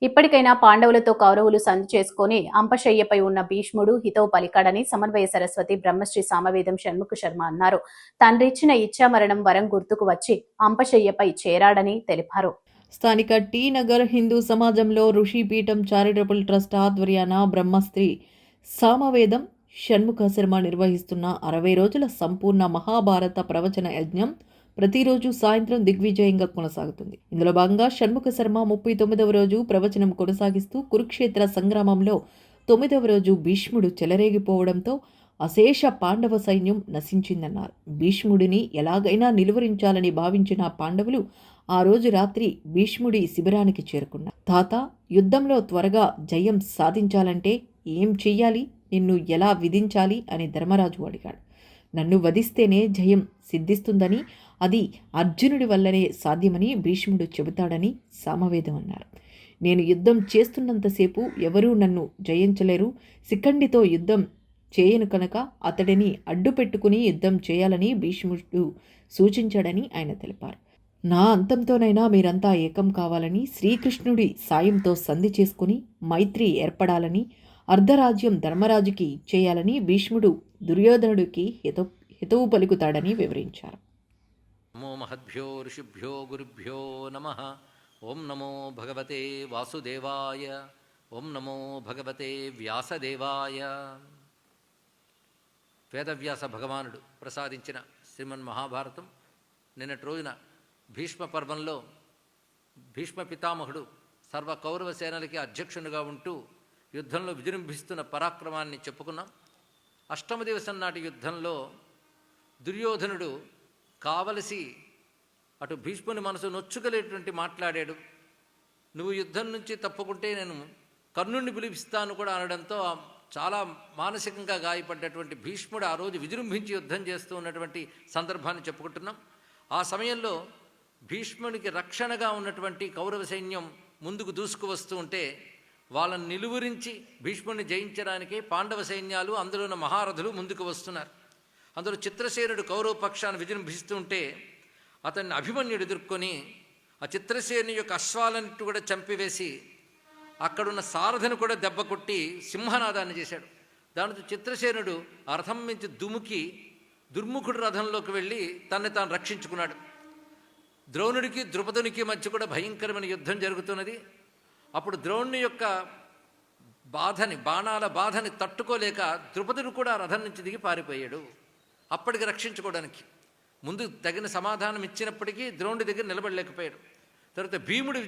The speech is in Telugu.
ఇప్పటికైనా పాండవులతో కౌరవులు సంధి చేసుకుని అంపశయ్యపై ఉన్న భీష్ముడు హితవు పలికాడని సమన్వయ సరస్వతి బ్రహ్మశ్రీ సామవేదం షణ్ముఖ శర్మ అన్నారు. తండ్రిచ్చిన ఇచ్చామరణం వరం గుర్తుకు వచ్చి అంపశయ్యపై చేరాడని తెలిపారు. స్థానిక టీ నగర్ హిందూ సమాజంలో ఋషిపీఠం చారిటబుల్ ట్రస్ట్ ఆధ్వర్యాన బ్రహ్మశ్రీ సామవేదం షణ్ముఖ శర్మ నిర్వహిస్తున్న 60 రోజుల సంపూర్ణ మహాభారత ప్రవచన యజ్ఞం ప్రతిరోజు సాయంత్రం దిగ్విజయంగా కొనసాగుతుంది. ఇందులో భాగంగా షణ్ముఖ శర్మ 39వ రోజు ప్రవచనం కొనసాగిస్తూ కురుక్షేత్ర సంగ్రామంలో 9వ రోజు భీష్ముడు చెలరేగిపోవడంతో అశేష పాండవ సైన్యం నశించిందన్నారు. భీష్ముడిని ఎలాగైనా నిలువరించాలని భావించిన పాండవులు ఆ రోజు రాత్రి భీష్ముడి శిబిరానికి చేరుకున్నారు. తాత, యుద్ధంలో త్వరగా జయం సాధించాలంటే ఏం చెయ్యాలి, నిన్ను ఎలా విధించాలి అని ధర్మరాజు అడిగాడు. నన్ను వధిస్తేనే జయం సిద్ధిస్తుందని, అది అర్జునుడి వల్లనే సాధ్యమని భీష్ముడు చెబుతాడని సామవేదం అన్నారు. నేను యుద్ధం చేస్తున్నంతసేపు ఎవరూ నన్ను జయించలేరు. శిఖండితో యుద్ధం చేయను కనుక అతడిని అడ్డు పెట్టుకుని యుద్ధం చేయాలని భీష్ముడు సూచించాడని ఆయన తెలిపారు. నా అంతంతోనైనా మీరంతా ఏకం కావాలని, శ్రీకృష్ణుడి సాయంతో సంధి చేసుకుని మైత్రి ఏర్పడాలని, అర్ధరాజ్యం ధర్మరాజుకి చేయాలని భీష్ముడు దుర్యోధనుడికి హితవు పలుకుతాడని వివరించారు. నమో మహద్భ్యో ఋషిభ్యో గురుభ్యో నమః. ఓం నమో భగవతే వాసుదేవాయ. ఓం నమో భగవతే వ్యాసదేవాయ. వేదవ్యాస భగవానుడు ప్రసాదించిన శ్రీమన్ మహాభారతం నిన్నటి రోజున భీష్మ పర్వంలో భీష్మ పితామహుడు సర్వ కౌరవ సేనలకి అధ్యక్షునిగా ఉంటూ యుద్ధంలో విజృంభిస్తున్న పరాక్రమాన్ని చెప్పుకున్నాం. అష్టమ దివసం నాటి యుద్ధంలో దుర్యోధనుడు కావలసి అటు భీష్ముని మనసు నొచ్చుకలేటువంటి మాట్లాడాడు. నువ్వు యుద్ధం నుంచి తప్పుకుంటే నేను కర్ణుడిని పిలిపిస్తాను కూడా అనడంతో చాలా మానసికంగా గాయపడ్డటువంటి భీష్ముడు ఆ రోజు విజృంభించి యుద్ధం చేస్తూ ఉన్నటువంటి సందర్భాన్ని చెప్పుకుంటున్నాం. ఆ సమయంలో భీష్మునికి రక్షణగా ఉన్నటువంటి కౌరవ సైన్యం ముందుకు దూసుకు వస్తూ ఉంటే వాళ్ళని నిలువరించి భీష్ముడిని జయించడానికే పాండవ సైన్యాలు, అందులో ఉన్న మహారథులు ముందుకు వస్తున్నారు. అందులో చిత్రసేనుడు కౌరవ పక్షాన్ని విజృంభిస్తూ ఉంటే అతన్ని అభిమన్యుడు ఎదుర్కొని ఆ చిత్రసేను యొక్క అశ్వాలన్నిటి కూడా చంపివేసి అక్కడున్న సారథిని కూడా దెబ్బ కొట్టి సింహనాదాన్ని చేశాడు. దానితో చిత్రసేనుడు ఆ రథం నుంచి దుముకి దుర్ముఖుడు రథంలోకి వెళ్ళి తనని తాను రక్షించుకున్నాడు. ద్రోణుడికి ద్రుపదునికి మధ్య కూడా భయంకరమైన యుద్ధం జరుగుతున్నది. అప్పుడు ద్రోణుని యొక్క బాణాల బాధని తట్టుకోలేక ద్రుపదుడు కూడా రథం నుంచి దిగి పారిపోయాడు. అప్పటికి రక్షించుకోవడానికి ముందు తగిన సమాధానం ఇచ్చినప్పటికీ ద్రోణుడి దగ్గర నిలబడలేకపోయాడు. తర్వాత భీముడు